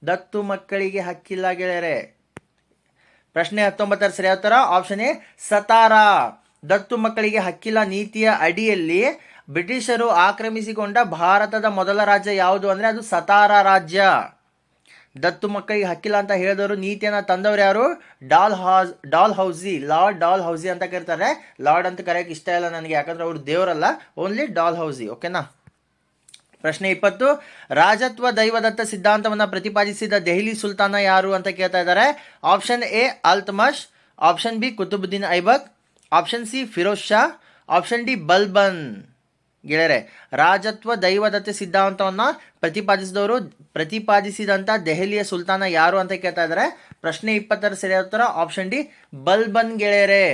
ದತ್ತು ಮಕ್ಕಳಿಗೆ ಹಕ್ಕಿಲ್ಲ ಗೆಳೆಯರೆ. ಪ್ರಶ್ನೆ 19ರ ಸರಿಯಾದ ಉತ್ತರ ಆಪ್ಷನ್ ಎ ಸತಾರ. ದತ್ತು ಮಕ್ಕಳಿಗೆ ಹಕ್ಕಿಲ್ಲ ನೀತಿಯ ಅಡಿಯಲ್ಲಿ ಬ್ರಿಟಿಷರು ಆಕ್ರಮಿಸಿಕೊಂಡ ಭಾರತದ ಮೊದಲ ರಾಜ್ಯ ಯಾವುದು ಅಂದರೆ ಅದು ಸತಾರ ರಾಜ್ಯ. ದತ್ತು ಮಕ್ಕಳಿಗೆ ಹಕ್ಕಿಲ್ಲ ಅಂತ ಹೇಳಿದವರು, ನೀತಿಯನ್ನು ತಂದವರು ಯಾರು? ಲಾರ್ಡ್ ಡಾಲ್ ಹೌಸಿ ಅಂತ ಕರೀತಾರೆ. ಲಾರ್ಡ್ ಅಂತ ಕರೆಯೋಕೆ ಇಷ್ಟ ಇಲ್ಲ ನನಗೆ, ಯಾಕಂದ್ರೆ ಅವರು ದೇವರಲ್ಲ, ಓನ್ಲಿ ಡಾಲ್ ಹೌಸಿ. ಓಕೆನಾ. ಪ್ರಶ್ನೆ 20, ರಾಜತ್ವ ದೈವದತ್ತ ಸಿದ್ಧಾಂತವನ್ನು ಪ್ರತಿಪಾದಿಸಿದ ದೆಹಲಿ ಸುಲ್ತಾನ ಯಾರು ಅಂತ ಕೇಳ್ತಾ ಇದ್ದಾರೆ. Option A Altamash, option B Qutubuddin Aibak, option C Firoz Shah, option D Balban. ಗೆಳೆಯರೆ, ರಾಜತ್ವ ದೈವದತ್ತ ಸಿದ್ಧಾಂತವನ್ನು ಪ್ರತಿಪಾದಿಸಿದಂಥ ದೆಹಲಿಯ ಸುಲ್ತಾನ ಯಾರು ಅಂತ ಕೇಳ್ತಾ ಇದ್ದಾರೆ. ಪ್ರಶ್ನೆ 20ರ ಸರಿಯಾದ ಉತ್ತರ ಆಪ್ಷನ್ ಡಿ ಬಲ್ಬನ್ ಗೆಳೆಯರೆ.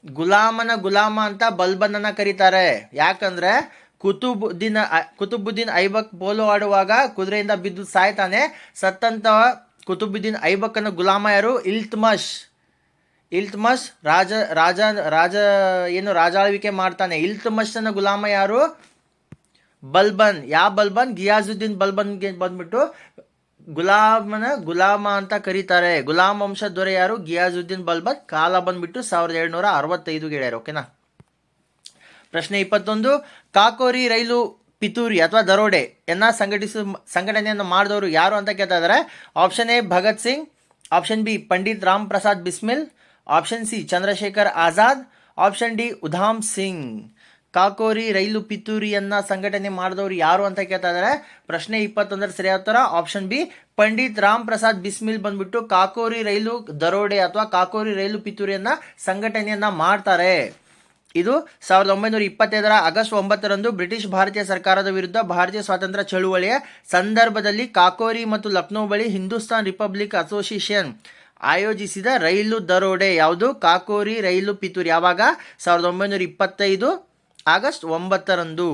ಗುಲಾಮ ಅಂತ ಬಲ್ಬನನ್ನು ಕರೀತಾರೆ. ಯಾಕಂದ್ರೆ ಕುತುಬುದ್ದೀನ್ ಐಬಕ್ ಪೋಲೋ ಆಡುವಾಗ ಕುದುರೆಯಿಂದ ಬಿದ್ದು ಸಾಯ್ತಾನೆ. ಸತ್ತಂತ ಕುತುಬುದ್ದೀನ್ ಐಬಕನ ಗುಲಾಮ ಯಾರು? ಇಲ್ತಮಸ್ ರಾಜ ರಾಜ ರಾಜ ಏನು ರಾಜಾಳ್ವಿಕೆ ಮಾಡ್ತಾನೆ. ಇಲ್ತಮಸ್ನ ಗುಲಾಮ ಯಾರು? ಬಲ್ಬನ್. ಯಾವ ಬಲ್ಬನ್? ಗಿಯಾಜುದ್ದೀನ್ ಬಲ್ಬನ್ಗೆ ಬಂದ್ಬಿಟ್ಟು ಗುಲಾಮ ಅಂತ ಕರೀತಾರೆ. ಗುಲಾಮ್ ವಂಶ ದೊರೆ ಯಾರು? ಗಿಯಾಜುದ್ದೀನ್ ಬಲ್ಬನ್. ಕಾಲ ಬಂದ್ಬಿಟ್ಟು 1765 ಗೆಳೆಯರು. ಓಕೆನಾ. ಪ್ರಶ್ನೆ 21, ಕಾಕೋರಿ ರೈಲು ಪಿತೂರಿ ಅಥವಾ ದರೋಡೆ ಸಂಘಟನೆಯನ್ನು ಮಾಡಿದವರು ಯಾರು ಅಂತ ಕೇಳ್ತಾ ಇದ್ದಾರೆ. Option A Bhagat Singh, option B Pandit Ram Prasad Bismil, option C Chandrashekhar Azad, option D Udham Singh. Kakori rail ಪಿತೂರಿಯನ್ನ ಸಂಘಟನೆ ಮಾಡಿದವರು ಯಾರು ಅಂತ ಕೇಳ್ತಾ ಇದ್ದಾರೆ. ಪ್ರಶ್ನೆ 21 ಸರಿಯಾದ ಉತ್ತರ ಆಪ್ಷನ್ ಬಿ ಪಂಡಿತ್ ರಾಮ್ ಪ್ರಸಾದ್ ಬಿಸ್ಮಿಲ್ ಬಂದ್ಬಿಟ್ಟು ಕಾಕೋರಿ ರೈಲು ದರೋಡೆ ಅಥವಾ ಕಾಕೋರಿ ರೈಲು ಪಿತೂರಿಯನ್ನ ಸಂಘಟನೆಯನ್ನ ಮಾಡ್ತಾರೆ. ಇದು 1925 ಆಗಸ್ಟ್ 9 ಬ್ರಿಟಿಷ್ ಭಾರತೀಯ ಸರ್ಕಾರದ ವಿರುದ್ಧ ಭಾರತೀಯ ಸ್ವಾತಂತ್ರ್ಯ ಚಳುವಳಿಯ ಸಂದರ್ಭದಲ್ಲಿ ಕಾಕೋರಿ ಮತ್ತು ಲಕ್ನೋ ಬಳಿ ಹಿಂದೂಸ್ತಾನ್ ರಿಪಬ್ಲಿಕ್ ಅಸೋಸಿಯೇಷನ್ ಆಯೋಜಿಸಿದ ರೈಲು ದರೋಡೆ ಯಾವುದು? ಕಾಕೋರಿ ರೈಲು ಪಿತೂರಿ. ಯಾವಾಗ? 1925 ಆಗಸ್ಟ್ 9.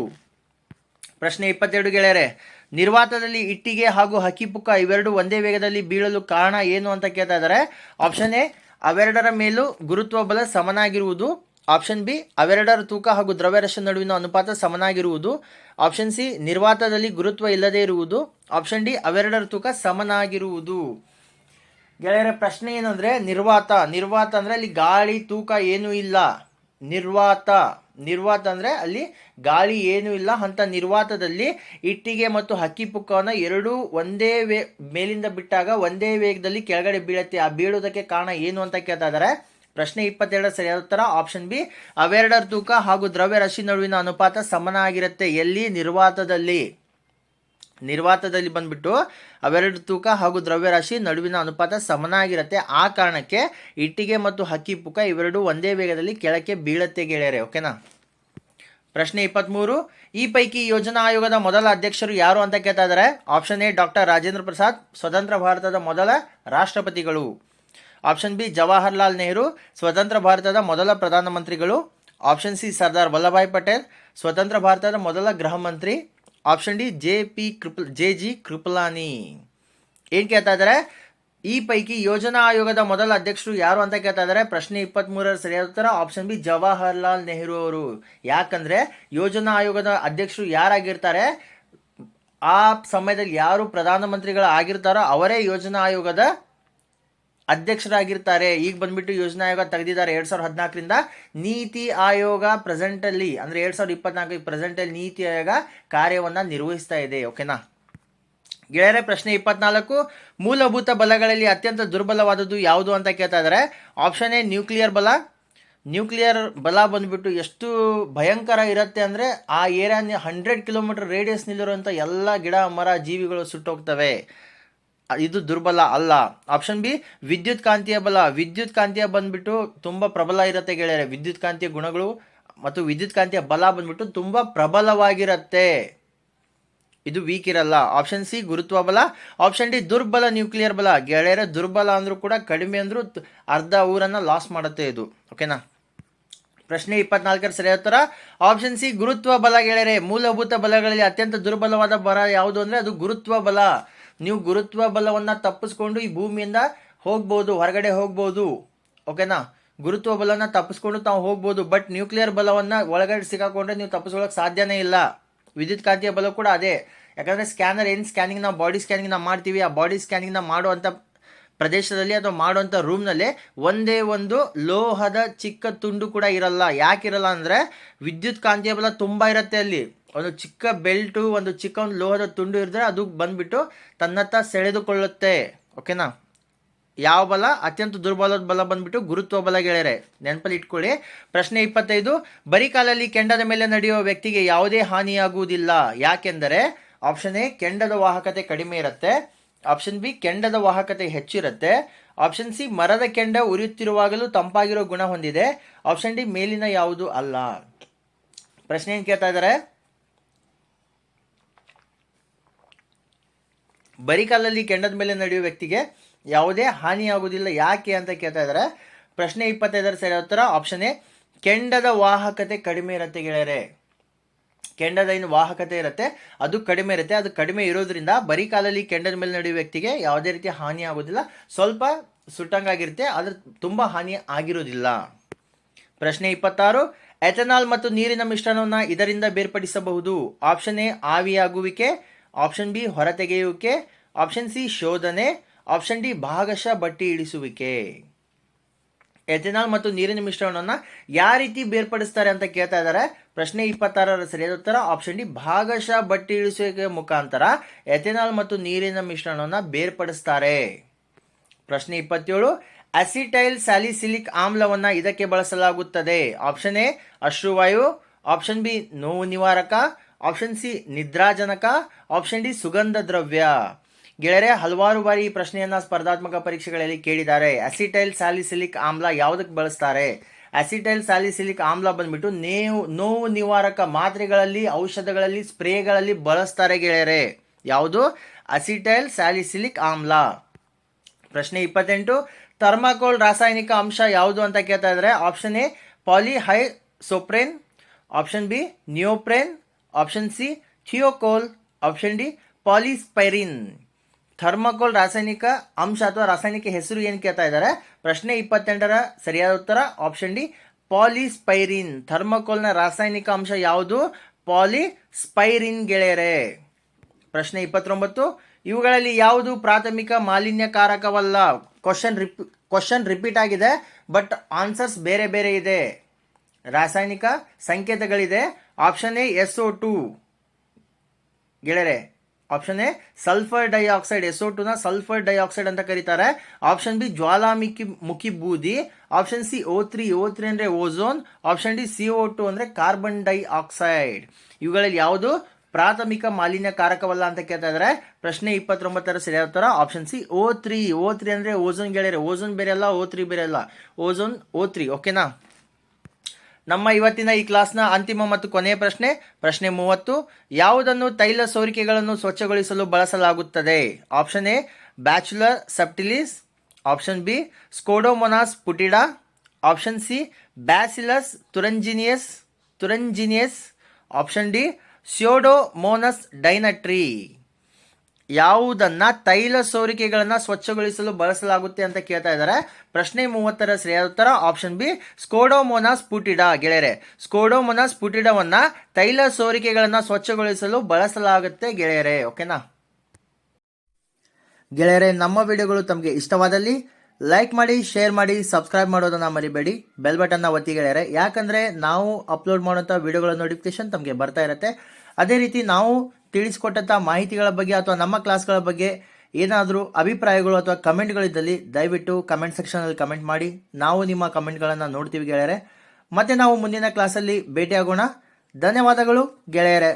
ಪ್ರಶ್ನೆ 22 ಗೆಳೆಯರೆ, ನಿರ್ವಾತದಲ್ಲಿ ಇಟ್ಟಿಗೆ ಹಾಗೂ ಹಕ್ಕಿಪುಕ್ಕ ಇವೆರಡು ಒಂದೇ ವೇಗದಲ್ಲಿ ಬೀಳಲು ಕಾರಣ ಏನು ಅಂತ ಕೇಳ್ತಾ ಇದ್ದಾರೆ. ಆಪ್ಷನ್ ಎ ಅವೆರಡರ ಮೇಲೂ ಗುರುತ್ವ ಬಲ ಸಮನಾಗಿರುವುದು, ಆಪ್ಷನ್ ಬಿ ಅವೆರಡರ ತೂಕ ಹಾಗೂ ದ್ರವ್ಯರಾಶಿ ನಡುವಿನ ಅನುಪಾತ ಸಮನಾಗಿರುವುದು, ಆಪ್ಷನ್ ಸಿ ನಿರ್ವಾತದಲ್ಲಿ ಗುರುತ್ವ ಇಲ್ಲದೇ ಇರುವುದು, ಆಪ್ಷನ್ ಡಿ ಅವೆರಡರ ತೂಕ ಸಮನಾಗಿರುವುದು. ಗೆಳೆಯರ ಪ್ರಶ್ನೆ ಏನಂದ್ರೆ ನಿರ್ವಾತ ಅಂದ್ರೆ ಅಲ್ಲಿ ಗಾಳಿ ತೂಕ ಏನೂ ಇಲ್ಲ. ನಿರ್ವಾತ ಅಂದ್ರೆ ಅಲ್ಲಿ ಗಾಳಿ ಏನೂ ಇಲ್ಲ. ಅಂತ ನಿರ್ವಾತದಲ್ಲಿ ಇಟ್ಟಿಗೆ ಮತ್ತು ಹಕ್ಕಿಪುಕ್ಕವನ್ನು ಎರಡೂ ಒಂದೇ ಮೇಲಿಂದ ಬಿಟ್ಟಾಗ ಒಂದೇ ವೇಗದಲ್ಲಿ ಕೆಳಗಡೆ ಬೀಳುತ್ತೆ. ಆ ಬೀಳೋದಕ್ಕೆ ಕಾರಣ ಏನು ಅಂತ ಕೇಳ್ತಾ ಇದ್ದಾರೆ. ಪ್ರಶ್ನೆ 22 ಸರಿಯಾದ ಉತ್ತರ ಆಪ್ಷನ್ ಬಿ ಅವೆರಡರ ತೂಕ ಹಾಗೂ ದ್ರವ್ಯರಾಶಿ ನಡುವಿನ ಅನುಪಾತ ಸಮನಾಗಿರುತ್ತೆ. ಎಲ್ಲಿ? ನಿರ್ವಾತದಲ್ಲಿ ಬಂದ್ಬಿಟ್ಟು ಅವೆರಡು ತೂಕ ಹಾಗೂ ದ್ರವ್ಯರಾಶಿ ನಡುವಿನ ಅನುಪಾತ ಸಮನಾಗಿರುತ್ತೆ. ಆ ಕಾರಣಕ್ಕೆ ಇಟ್ಟಿಗೆ ಮತ್ತು ಹಕ್ಕಿಪುಕ್ಕ ಇವೆರಡು ಒಂದೇ ವೇಗದಲ್ಲಿ ಕೆಳಕ್ಕೆ ಬೀಳತ್ತೆ ಗೆಳೆಯರೆ. ಓಕೆನಾ. ಪ್ರಶ್ನೆ 23, ಈ ಪೈಕಿ ಯೋಜನಾ ಆಯೋಗದ ಮೊದಲ ಅಧ್ಯಕ್ಷರು ಯಾರು ಅಂತ ಕೇಳ್ತಾ ಇದ್ದಾರೆ. Option A doctor Rajendra Prasad, ಸ್ವತಂತ್ರ ಭಾರತದ ಮೊದಲ ರಾಷ್ಟ್ರಪತಿಗಳು. ಆಪ್ಷನ್ ಬಿ ಜವಾಹರ್ಲಾಲ್ ನೆಹರು, ಸ್ವತಂತ್ರ ಭಾರತದ ಮೊದಲ ಪ್ರಧಾನಮಂತ್ರಿಗಳು. ಆಪ್ಷನ್ ಸಿ ಸರ್ದಾರ್ ವಲ್ಲಭಾಯ್ ಪಟೇಲ್, ಸ್ವತಂತ್ರ ಭಾರತದ ಮೊದಲ ಗೃಹ ಮಂತ್ರಿ. Option D J G. ಕೃಪಲಾನಿ. ಏನು ಕೇಳ್ತಾ ಇದ್ದಾರೆ? ಈ ಪೈಕಿ ಯೋಜನಾ ಆಯೋಗದ ಮೊದಲ ಅಧ್ಯಕ್ಷರು ಯಾರು ಅಂತ ಕೇಳ್ತಾ ಇದ್ದಾರೆ. ಪ್ರಶ್ನೆ 23 ಸರಿಯಾದ ಉತ್ತರ ಆಪ್ಷನ್ ಬಿ ಜವಾಹರ್ಲಾಲ್ ನೆಹರು ಅವರು. ಯಾಕಂದ್ರೆ ಯೋಜನಾ ಆಯೋಗದ ಅಧ್ಯಕ್ಷರು ಯಾರಾಗಿರ್ತಾರೆ, ಆ ಸಮಯದಲ್ಲಿ ಯಾರು ಪ್ರಧಾನಮಂತ್ರಿಗಳು ಆಗಿರ್ತಾರೋ ಅವರೇ ಯೋಜನಾ ಆಯೋಗದ ಅಧ್ಯಕ್ಷರಾಗಿರ್ತಾರೆ. ಈಗ ಬಂದ್ಬಿಟ್ಟು ಯೋಜನಾ ಆಯೋಗ ತೆಗೆದಿದ್ದಾರೆ 2014ರಿಂದ. ನೀತಿ ಆಯೋಗ ಪ್ರೆಸೆಂಟಲ್ಲಿ ಅಂದರೆ 2024 ಪ್ರೆಸೆಂಟಲ್ಲಿ ನೀತಿ ಆಯೋಗ ಕಾರ್ಯವನ್ನು ನಿರ್ವಹಿಸ್ತಾ ಇದೆ. ಓಕೆನಾ ಗೆಳೆಯರೆ. ಪ್ರಶ್ನೆ 24, ಮೂಲಭೂತ ಬಲಗಳಲ್ಲಿ ಅತ್ಯಂತ ದುರ್ಬಲವಾದದ್ದು ಯಾವುದು ಅಂತ ಕೇಳ್ತಾ ಇದ್ದಾರೆ. ಆಪ್ಷನ್ ಎ ನ್ಯೂಕ್ಲಿಯರ್ ಬಲ ಬಂದ್ಬಿಟ್ಟು ಎಷ್ಟು ಭಯಂಕರ ಇರುತ್ತೆ ಅಂದರೆ ಆ ಏರಿಯಾ 100 ಕಿಲೋಮೀಟರ್ ರೇಡಿಯಸ್ನಲ್ಲಿರುವಂಥ ಎಲ್ಲ ಗಿಡ ಮರ ಜೀವಿಗಳು ಸುಟ್ಟೋಗ್ತವೆ. ಇದು ದುರ್ಬಲ ಅಲ್ಲ. ಆಪ್ಷನ್ ಬಿ ವಿದ್ಯುತ್ ಕಾಂತೀಯ ಬಂದ್ಬಿಟ್ಟು ತುಂಬ ಪ್ರಬಲ ಇರುತ್ತೆ ಗೆಳೆಯರೆ. ವಿದ್ಯುತ್ ಕಾಂತೀಯ ಗುಣಗಳು ಮತ್ತು ವಿದ್ಯುತ್ ಕಾಂತೀಯ ಬಲ ಬಂದ್ಬಿಟ್ಟು ತುಂಬ ಪ್ರಬಲವಾಗಿರುತ್ತೆ. ಇದು ವೀಕ್ ಇರಲ್ಲ. ಆಪ್ಷನ್ ಸಿ ಗುರುತ್ವ ಬಲ. ಆಪ್ಷನ್ ಡಿ ದುರ್ಬಲ ನ್ಯೂಕ್ಲಿಯರ್ ಬಲ. ಗೆಳೆಯರೆ ದುರ್ಬಲ ಅಂದ್ರೂ ಕೂಡ ಕಡಿಮೆ ಅಂದ್ರೂ ಅರ್ಧ ಊರನ್ನ ಲಾಸ್ ಮಾಡುತ್ತೆ ಇದು. ಓಕೆನಾ. ಪ್ರಶ್ನೆ 24 ಸರಿಯಾದ ಉತ್ತರ ಆಪ್ಷನ್ ಸಿ ಗುರುತ್ವ ಬಲ ಗೆಳೆಯರೆ. ಮೂಲಭೂತ ಬಲಗಳಲ್ಲಿ ಅತ್ಯಂತ ದುರ್ಬಲವಾದ ಬಲ ಯಾವುದು ಅಂದರೆ ಅದು ಗುರುತ್ವ ಬಲ. ನೀವು ಗುರುತ್ವ ಬಲವನ್ನು ತಪ್ಪಿಸ್ಕೊಂಡು ಈ ಭೂಮಿಯಿಂದ ಹೋಗ್ಬೋದು, ಹೊರಗಡೆ ಹೋಗ್ಬೋದು. ಓಕೆನಾ. ಗುರುತ್ವ ಬಲವನ್ನು ತಪ್ಪಿಸ್ಕೊಂಡು ತಾವು ಹೋಗ್ಬೋದು. ಬಟ್ ನ್ಯೂಕ್ಲಿಯರ್ ಬಲವನ್ನು ಒಳಗಡೆ ಸಿಕ್ಕಾಕೊಂಡ್ರೆ ನೀವು ತಪ್ಪಿಸ್ಕೊಳ್ಳೋಕೆ ಸಾಧ್ಯನೇ ಇಲ್ಲ. ವಿದ್ಯುತ್ ಕಾಂತೀಯ ಬಲ ಕೂಡ ಅದೇ. ಯಾಕಂದರೆ ಸ್ಕ್ಯಾನಿಂಗ್ ನಾವು ಬಾಡಿ ಸ್ಕ್ಯಾನಿಂಗ್ ನಾವು ಮಾಡ್ತೀವಿ. ಆ ಬಾಡಿ ಸ್ಕ್ಯಾನಿಂಗ್ ನಾವು ಮಾಡುವಂಥ ಪ್ರದೇಶದಲ್ಲಿ ಅಥವಾ ಮಾಡುವಂಥ ರೂಮ್ನಲ್ಲಿ ಒಂದೇ ಒಂದು ಲೋಹದ ಚಿಕ್ಕ ತುಂಡು ಕೂಡ ಇರಲ್ಲ. ಯಾಕಿರಲ್ಲ ಅಂದರೆ ವಿದ್ಯುತ್ ಕಾಂತೀಯ ಬಲ ತುಂಬ ಇರುತ್ತೆ. ಅಲ್ಲಿ ಒಂದು ಚಿಕ್ಕ ಬೆಲ್ಟು, ಒಂದು ಚಿಕ್ಕ ಒಂದು ಲೋಹದ ತುಂಡು ಇರಿದ್ರೆ ಅದು ಬಂದ್ಬಿಟ್ಟು ತನ್ನತ್ತ ಸೆಳೆದುಕೊಳ್ಳುತ್ತೆ. ಓಕೆನಾ. ಯಾವ ಬಲ? ಅತ್ಯಂತ ದುರ್ಬಲದ ಬಲ ಬಂದ್ಬಿಟ್ಟು ಗುರುತ್ವ ಬಲ ಗೆಳೆಯರೆ, ನೆನಪಲ್ಲಿ ಇಟ್ಕೊಳ್ಳಿ. ಪ್ರಶ್ನೆ 25, ಬರೀ ಕಾಲಲ್ಲಿ ಕೆಂಡದ ಮೇಲೆ ನಡೆಯುವ ವ್ಯಕ್ತಿಗೆ ಯಾವುದೇ ಹಾನಿಯಾಗುವುದಿಲ್ಲ. ಯಾಕೆಂದರೆ ಆಪ್ಷನ್ ಎ ಕೆಂಡದ ವಾಹಕತೆ ಕಡಿಮೆ ಇರುತ್ತೆ, ಆಪ್ಷನ್ ಬಿ ಕೆಂಡದ ವಾಹಕತೆ ಹೆಚ್ಚಿರುತ್ತೆ, ಆಪ್ಷನ್ ಸಿ ಮರದ ಕೆಂಡ ಉರಿಯುತ್ತಿರುವಾಗಲೂ ತಂಪಾಗಿರೋ ಗುಣ ಹೊಂದಿದೆ, ಆಪ್ಷನ್ ಡಿ ಮೇಲಿನ ಯಾವುದು ಅಲ್ಲ. ಪ್ರಶ್ನೆ ಏನು ಕೇಳ್ತಾ ಇದ್ದಾರೆ? ಬರೀ ಕಾಲಲ್ಲಿ ಕೆಂಡದ ಮೇಲೆ ನಡೆಯುವ ವ್ಯಕ್ತಿಗೆ ಯಾವುದೇ ಹಾನಿಯಾಗುವುದಿಲ್ಲ ಯಾಕೆ ಅಂತ ಕೇಳ್ತಾ ಇದ್ದಾರೆ. ಪ್ರಶ್ನೆ 25 ಸರಿಯಾದ ಉತ್ತರ ಆಪ್ಷನ್ ಎ ಕೆಂಡದ ವಾಹಕತೆ ಕಡಿಮೆ ಇರುತ್ತೆ ಗೆಳೆಯರೆ. ಕೆಂಡದ ಏನು ವಾಹಕತೆ ಇರುತ್ತೆ ಅದು ಕಡಿಮೆ ಇರುತ್ತೆ. ಅದು ಕಡಿಮೆ ಇರೋದ್ರಿಂದ ಬರೀ ಕಾಲಲ್ಲಿ ಕೆಂಡದ ಮೇಲೆ ನಡೆಯುವ ವ್ಯಕ್ತಿಗೆ ಯಾವುದೇ ರೀತಿಯ ಹಾನಿ ಆಗೋದಿಲ್ಲ. ಸ್ವಲ್ಪ ಸುಟ್ಟಂಗಾಗಿರುತ್ತೆ, ಆದರೆ ತುಂಬ ಹಾನಿ ಆಗಿರೋದಿಲ್ಲ. ಪ್ರಶ್ನೆ 26, ಎಥೆನಾಲ್ ಮತ್ತು ನೀರಿನ ಮಿಶ್ರಣವನ್ನು ಇದರಿಂದ ಬೇರ್ಪಡಿಸಬಹುದು. ಆಪ್ಷನ್ ಎ ಆವಿಯಾಗುವಿಕೆ, ಆಪ್ಷನ್ ಬಿ ಹೊರತೆಗೆಯುವಿಕೆ, ಆಪ್ಷನ್ ಸಿ ಶೋಧನೆ, ಆಪ್ಷನ್ ಡಿ ಭಾಗಶಃ ಬಟ್ಟಿ ಇಳಿಸುವಿಕೆ. ಎಥೆನಾಲ್ ಮತ್ತು ನೀರಿನ ಮಿಶ್ರಣವನ್ನು ಯಾವ ರೀತಿ ಬೇರ್ಪಡಿಸ್ತಾರೆ ಅಂತ ಕೇಳ್ತಾ ಇದ್ದಾರೆ. ಪ್ರಶ್ನೆ 26ರ ಸರಿಯಾದ ಉತ್ತರ ಆಪ್ಷನ್ ಡಿ ಭಾಗಶಃ ಬಟ್ಟಿ ಇಳಿಸುವಿಕೆ ಮುಖಾಂತರ ಎಥೆನಾಲ್ ಮತ್ತು ನೀರಿನ ಮಿಶ್ರಣವನ್ನು ಬೇರ್ಪಡಿಸ್ತಾರೆ. ಪ್ರಶ್ನೆ 27, ಅಸಿಟೈಲ್ ಸ್ಯಾಲಿಸಿಲಿಕ್ ಆಮ್ಲವನ್ನು ಇದಕ್ಕೆ ಬಳಸಲಾಗುತ್ತದೆ. ಆಪ್ಷನ್ ಎ ಅಶ್ರುವಾಯು, ಆಪ್ಷನ್ ಬಿ ನೋವು ನಿವಾರಕ, ಆಪ್ಷನ್ ಸಿ ನಿದ್ರಾಜನಕ, ಆಪ್ಷನ್ ಡಿ ಸುಗಂಧ ದ್ರವ್ಯ. ಗೆಳೆಯರೆ, ಹಲವಾರು ಬಾರಿ ಈ ಪ್ರಶ್ನೆಯನ್ನು ಸ್ಪರ್ಧಾತ್ಮಕ ಪರೀಕ್ಷೆಗಳಲ್ಲಿ ಕೇಳಿದ್ದಾರೆ. ಅಸಿಟೈಲ್ ಸ್ಯಾಲಿಸಿಲಿಕ್ ಆಮ್ಲ ಯಾವುದಕ್ಕೆ ಬಳಸ್ತಾರೆ? ಅಸಿಟೈಲ್ ಸ್ಯಾಲಿಸಿಲಿಕ್ ಆಮ್ಲ ಬಂದ್ಬಿಟ್ಟು ನೋವು ನಿವಾರಕ ಮಾತ್ರೆಗಳಲ್ಲಿ, ಔಷಧಗಳಲ್ಲಿ, ಸ್ಪ್ರೇಗಳಲ್ಲಿ ಬಳಸ್ತಾರೆ ಗೆಳೆಯರೆ. ಯಾವುದು? ಅಸಿಟೈಲ್ ಸ್ಯಾಲಿಸಿಲಿಕ್ ಆಮ್ಲ. ಪ್ರಶ್ನೆ 28, ಥರ್ಮಾಕೋಲ್ ರಾಸಾಯನಿಕ ಅಂಶ ಯಾವುದು ಅಂತ ಕೇಳ್ತಾ ಇದ್ದಾರೆ. Option A polyisoprene, option B neoprene, option C thiokol, option D polystyrene. Thermocol ರಾಸಾಯನಿಕ ಅಂಶ ಅಥವಾ ರಾಸಾಯನಿಕ ಹೆಸರು ಏನು ಕೇಳ್ತಾ ಇದ್ದಾರೆ. ಪ್ರಶ್ನೆ 28ರ ಸರಿಯಾದ ಉತ್ತರ ಆಪ್ಷನ್ ಡಿ ಪಾಲಿಸ್ಪೈರಿನ್. ಥರ್ಮಾಕೋಲ್ನ ರಾಸಾಯನಿಕ ಅಂಶ ಯಾವುದು? ಪಾಲಿಸ್ಪೈರಿನ್ ಗೆಳೆಯರೆ. ಪ್ರಶ್ನೆ 29, ಇವುಗಳಲ್ಲಿ ಯಾವುದು ಪ್ರಾಥಮಿಕ ಮಾಲಿನ್ಯಕಾರಕವಲ್ಲ? ಕ್ವಶನ್ ರಿಪೀಟ್ ಆಗಿದೆ, ಬಟ್ ಆನ್ಸರ್ಸ್ ಬೇರೆ ಬೇರೆ ಇದೆ. ರಾಸಾಯನಿಕ ಸಂಕೇತಗಳಿದೆ. ಆಪ್ಷನ್ ಎ SO2 ಗೆಳೆಯರೆ. ಆಪ್ಷನ್ ಎ ಸಲ್ಫರ್ ಡೈಆಕ್ಸೈಡ್, SO2ನ ಸಲ್ಫರ್ ಡೈಆಕ್ಸೈಡ್ ಅಂತ ಕರೀತಾರೆ. ಆಪ್ಷನ್ ಬಿ ಜ್ವಾಲಾಮುಖಿ ಬೂದಿ, ಆಪ್ಷನ್ ಸಿ O3 ಅಂದರೆ ಓಝೋನ್, ಆಪ್ಷನ್ ಡಿ CO2 ಅಂದರೆ ಕಾರ್ಬನ್ ಡೈಆಕ್ಸೈಡ್. ಇವುಗಳಲ್ಲಿ ಯಾವುದು ಪ್ರಾಥಮಿಕ ಮಾಲಿನ್ಯಕಾರಕವಲ್ಲ ಅಂತ ಕೇಳ್ತಾ ಇದ್ದಾರೆ. ಪ್ರಶ್ನೆ 29ರ ಸರಿಯಾದ ಉತ್ತರ ಆಪ್ಷನ್ ಸಿ O3 ಅಂದರೆ ಓಝೋನ್ ಗೆಳೆಯರೆ. ಓಝೋನ್ ಬೇರೆ ಅಲ್ಲ, O3 ಬೇರೆ ಅಲ್ಲ, ಓಝೋನ್ O3. ಓಕೆನಾ? ನಮ್ಮ ಇವತ್ತಿನ ಈ ಕ್ಲಾಸ್ನ ಅಂತಿಮ ಮತ್ತು ಕೊನೆಯ ಪ್ರಶ್ನೆ 30, ಯಾವುದನ್ನು ತೈಲ ಸೋರಿಕೆಗಳನ್ನು ಸ್ವಚ್ಛಗೊಳಿಸಲು ಬಳಸಲಾಗುತ್ತದೆ? ಆಪ್ಷನ್ ಎ ಬ್ಯಾಚುಲರ್ ಸೆಪ್ಟಿಲಿಸ್, option B Pseudomonas putida, option C Bacillus thuringiensis, option D Pseudomonas ಡೈನಟ್ರಿ. ಯಾವುದನ್ನ ತೈಲ ಸೋರಿಕೆಗಳನ್ನು ಸ್ವಚ್ಛಗೊಳಿಸಲು ಬಳಸಲಾಗುತ್ತೆ ಅಂತ ಕೇಳ್ತಾ ಇದ್ದಾರೆ. ಪ್ರಶ್ನೆ 30ರ ಸರಿಯಾದ ಉತ್ತರ ಆಪ್ಷನ್ ಬಿ ಸ್ಕೋಡೋಮೊನಾಸ್ ಪುಟಿಡಾ ಗೆಳೆಯರೆ. ಸ್ಕೋಡೋಮೊನಾಸ್ ಪುಟಿಡಾವನ್ನ ತೈಲ ಸೋರಿಕೆಗಳನ್ನು ಸ್ವಚ್ಛಗೊಳಿಸಲು ಬಳಸಲಾಗುತ್ತೆ ಗೆಳೆಯರೆ. ಓಕೆನಾ ಗೆಳೆಯರೆ? ನಮ್ಮ ವಿಡಿಯೋಗಳು ತಮಗೆ ಇಷ್ಟವಾದಲ್ಲಿ ಲೈಕ್ ಮಾಡಿ, ಶೇರ್ ಮಾಡಿ, ಸಬ್ಸ್ಕ್ರೈಬ್ ಮಾಡೋದನ್ನ ಮರಿಬೇಡಿ. ಬೆಲ್ ಬಟನ್ನ ಒತ್ತಿ ಗೆಳೆಯರೆ. ಯಾಕಂದ್ರೆ ನಾವು ಅಪ್ಲೋಡ್ ಮಾಡುವಂಥ ವಿಡಿಯೋಗಳ ನೋಟಿಫಿಕೇಶನ್ ತಮಗೆ ಬರ್ತಾ ಇರುತ್ತೆ. ಅದೇ ರೀತಿ ನಾವು ತಿಳಿಸಿಕೊಟ್ಟಂಥ ಮಾಹಿತಿಗಳ ಬಗ್ಗೆ ಅಥವಾ ನಮ್ಮ ಕ್ಲಾಸ್ಗಳ ಬಗ್ಗೆ ಏನಾದರೂ ಅಭಿಪ್ರಾಯಗಳು ಅಥವಾ ಕಮೆಂಟ್ಗಳಿದ್ದಲ್ಲಿ ದಯವಿಟ್ಟು ಕಮೆಂಟ್ ಸೆಕ್ಷನಲ್ಲಿ ಕಮೆಂಟ್ ಮಾಡಿ. ನಾವು ನಿಮ್ಮ ಕಮೆಂಟ್ಗಳನ್ನು ನೋಡ್ತೀವಿ ಗೆಳೆಯರೆ. ಮತ್ತೆ ನಾವು ಮುಂದಿನ ಕ್ಲಾಸಲ್ಲಿ ಭೇಟಿಯಾಗೋಣ. ಧನ್ಯವಾದಗಳು ಗೆಳೆಯರೆ.